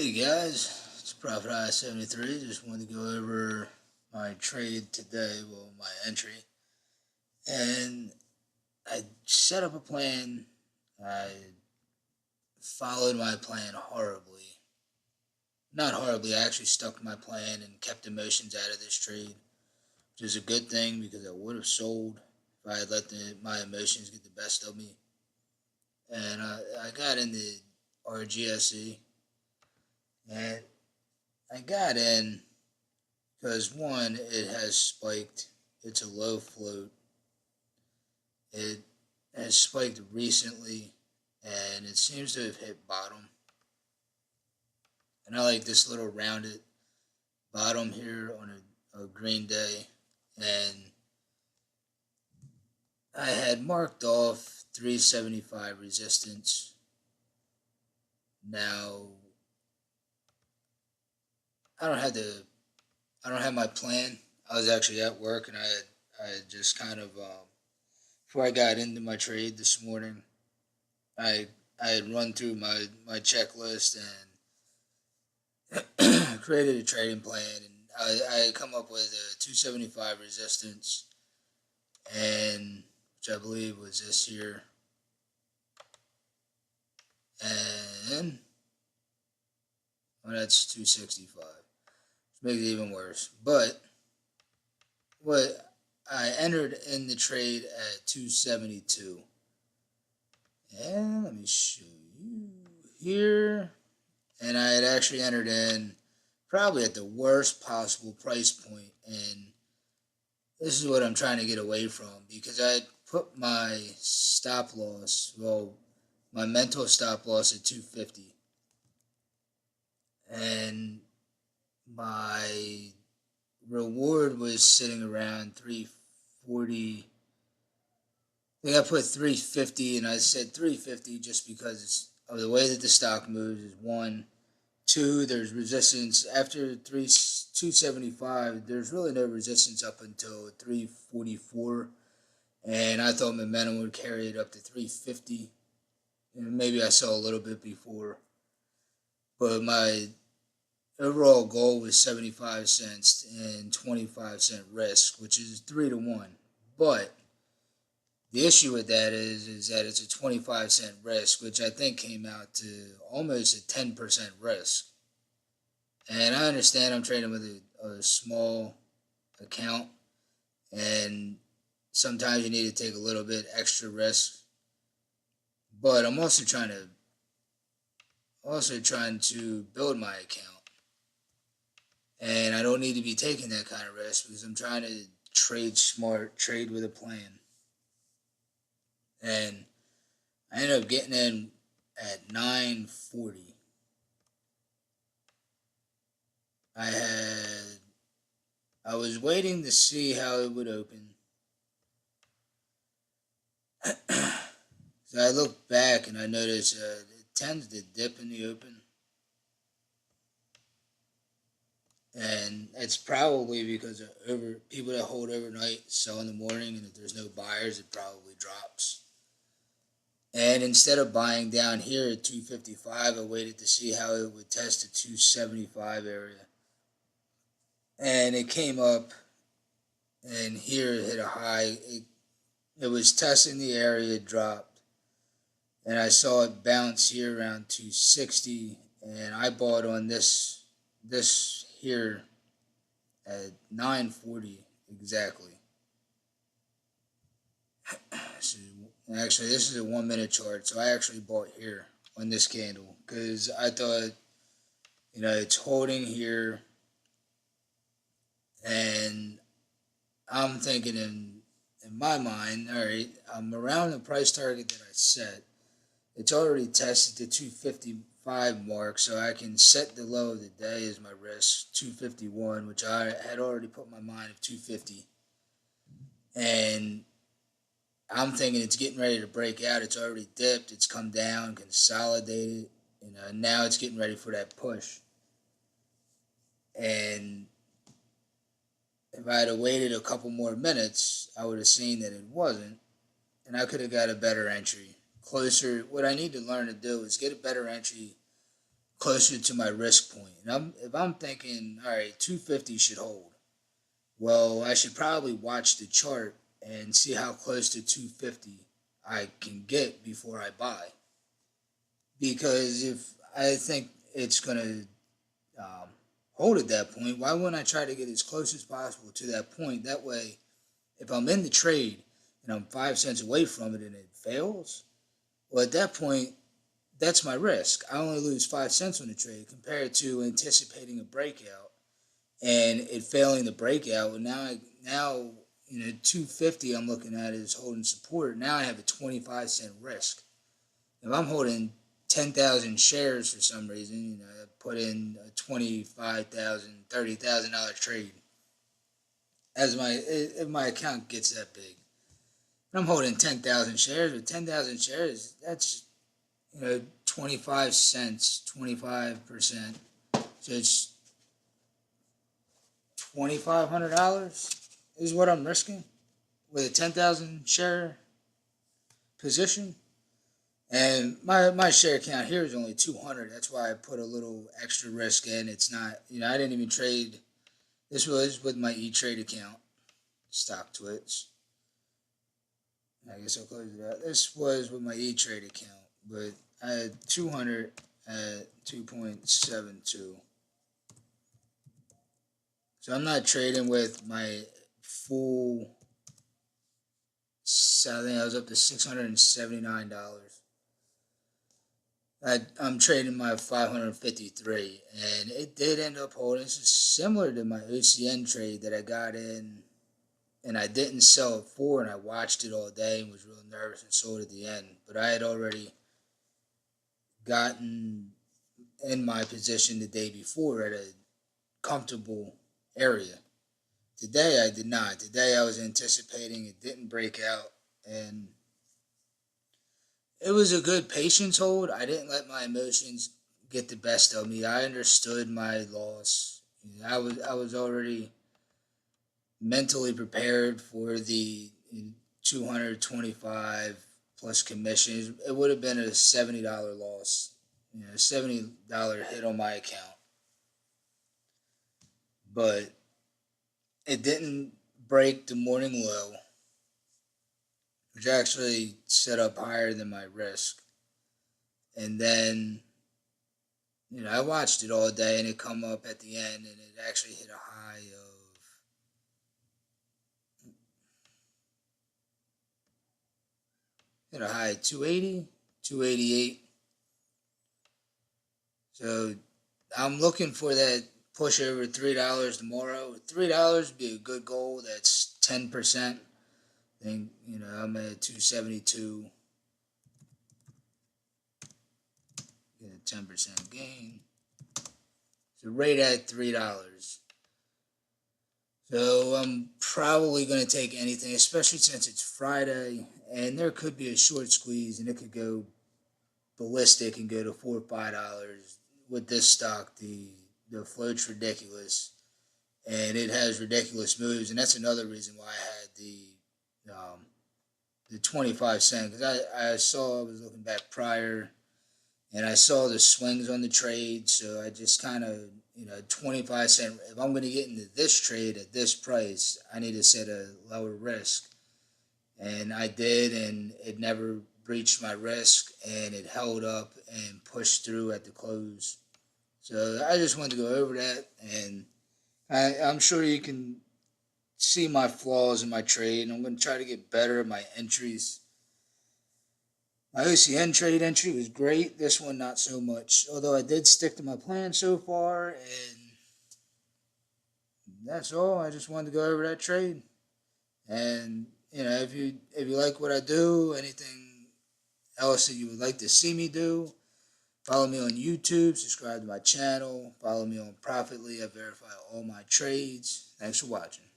Hey guys, it's Profithigh73. Just wanted to go over my trade today, well, my entry. And I set up a plan. I followed my plan horribly. Not horribly, I actually stuck to my plan and kept emotions out of this trade, which is a good thing because I would have sold if I had let my emotions get the best of me. And I got into RGSE, and I got in because one, it has spiked. It's a low float. It has spiked recently, and it seems to have hit bottom. And I like this little rounded bottom here on a green day. And I had marked off 375 resistance. Now I don't have my plan. I was actually at work, and I had just kind of before I got into my trade this morning, I had run through my checklist and created a trading plan, and I had come up with a 275 resistance, and which I believe was this here, and well, that's 265, which makes it even worse. But what I entered in the trade at 272, and let me show you here. And I had actually entered in probably at the worst possible price point, and this is what I'm trying to get away from, because I had put my stop loss, well, my mental stop loss at 250, and my reward was sitting around 340. I think I put 350, and I said 350 just because of the way that the stock moves. Is one. Two, there's resistance after 275. There's really no resistance up until 344, and I thought momentum would carry it up to 350, and maybe I saw a little bit before. But my overall goal was 75 cents and 25-cent risk, which is 3-1. But the issue with that is that it's a 25-cent risk, which I think came out to almost a 10% risk. And I understand I'm trading with a small account, and sometimes you need to take a little bit extra risk. But I'm also trying to build my account, and I don't need to be taking that kind of risk because I'm trying to trade smart, trade with a plan. And I ended up getting in at 940. I was waiting to see how it would open. So I looked back and I noticed it tends to dip in the open. And it's probably because of people that hold overnight sell in the morning, and if there's no buyers, it probably drops. And instead of buying down here at 255, I waited to see how it would test the 275 area. And it came up, and here it hit a high. It was testing the area, it dropped. And I saw it bounce here around 260, and I bought on this here at 940 exactly. So actually, this is a 1 minute chart, so I actually bought here on this candle because I thought, it's holding here, and I'm thinking in my mind, all right, I'm around the price target that I set. It's already tested the 255 mark, so I can set the low of the day as my risk, 251, which I had already put my mind of 250. And I'm thinking it's getting ready to break out. It's already dipped. It's come down, consolidated. Now it's getting ready for that push. And if I had waited a couple more minutes, I would have seen that it wasn't, and I could have got a better entry closer. What I need to learn to do is get a better entry closer to my risk point. And if I'm thinking, all right, 250 should hold. Well, I should probably watch the chart and see how close to 250 I can get before I buy. Because if I think it's going to hold at that point, why wouldn't I try to get as close as possible to that point? That way, if I'm in the trade and I'm 5 cents away from it and it fails, well, at that point, that's my risk. I only lose 5 cents on the trade compared to anticipating a breakout and it failing the breakout. And now 250 I'm looking at is holding support. Now I have a 25-cent risk. If I'm holding 10,000 shares for some reason, I put in a $25,000, $30,000 trade if my account gets that big. And I'm holding 10,000 shares. With 10,000 shares, that's 25 cents, 25%. So it's $2,500 is what I'm risking with a 10,000 share position. And my share count here is only 200. That's why I put a little extra risk in. It's not, I didn't even trade. This was with my E-Trade account, Stock Twitch. I guess I'll close it out. This was with my E-Trade account, but I had 200 at 2.72. So I'm not trading with my full, I think I was up to $679. I'm trading my 553, and it did end up holding. This is similar to my OCN trade that I got in, and I didn't sell it for, and I watched it all day and was real nervous and sold at the end. But I had already gotten in my position the day before at a comfortable area. Today I did not. Today I was anticipating it didn't break out, and it was a good patience hold. I didn't let my emotions get the best of me. I understood my loss. I was already mentally prepared for the 225 plus commissions. It would have been a $70 loss, a $70 hit on my account. But it didn't break the morning low, which actually set up higher than my risk. And then, I watched it all day and it come up at the end and it actually hit a high of 280, 288. So I'm looking for that push over $3 tomorrow. $3 would be a good goal. That's 10%. I think, I'm at 272. Get a 10% gain. So right at $3. So I'm probably going to take anything, especially since it's Friday, and there could be a short squeeze, and it could go ballistic and go to $4 or $5. With this stock, the float's ridiculous, and it has ridiculous moves, and that's another reason why I had the 25 cent, because I was looking back prior, and I saw the swings on the trade, so I just kind of, 25 cent, if I'm going to get into this trade at this price, I need to set a lower risk. And I did, and it never breached my risk, and it held up and pushed through at the close. So I just wanted to go over that, and I'm sure you can see my flaws in my trade, and I'm going to try to get better at my entries. My OCN trade entry was great. This one, not so much. Although I did stick to my plan so far, and that's all. I just wanted to go over that trade. And, if you like what I do, anything else that you would like to see me do, follow me on YouTube, subscribe to my channel, follow me on Profithigh. I verify all my trades. Thanks for watching.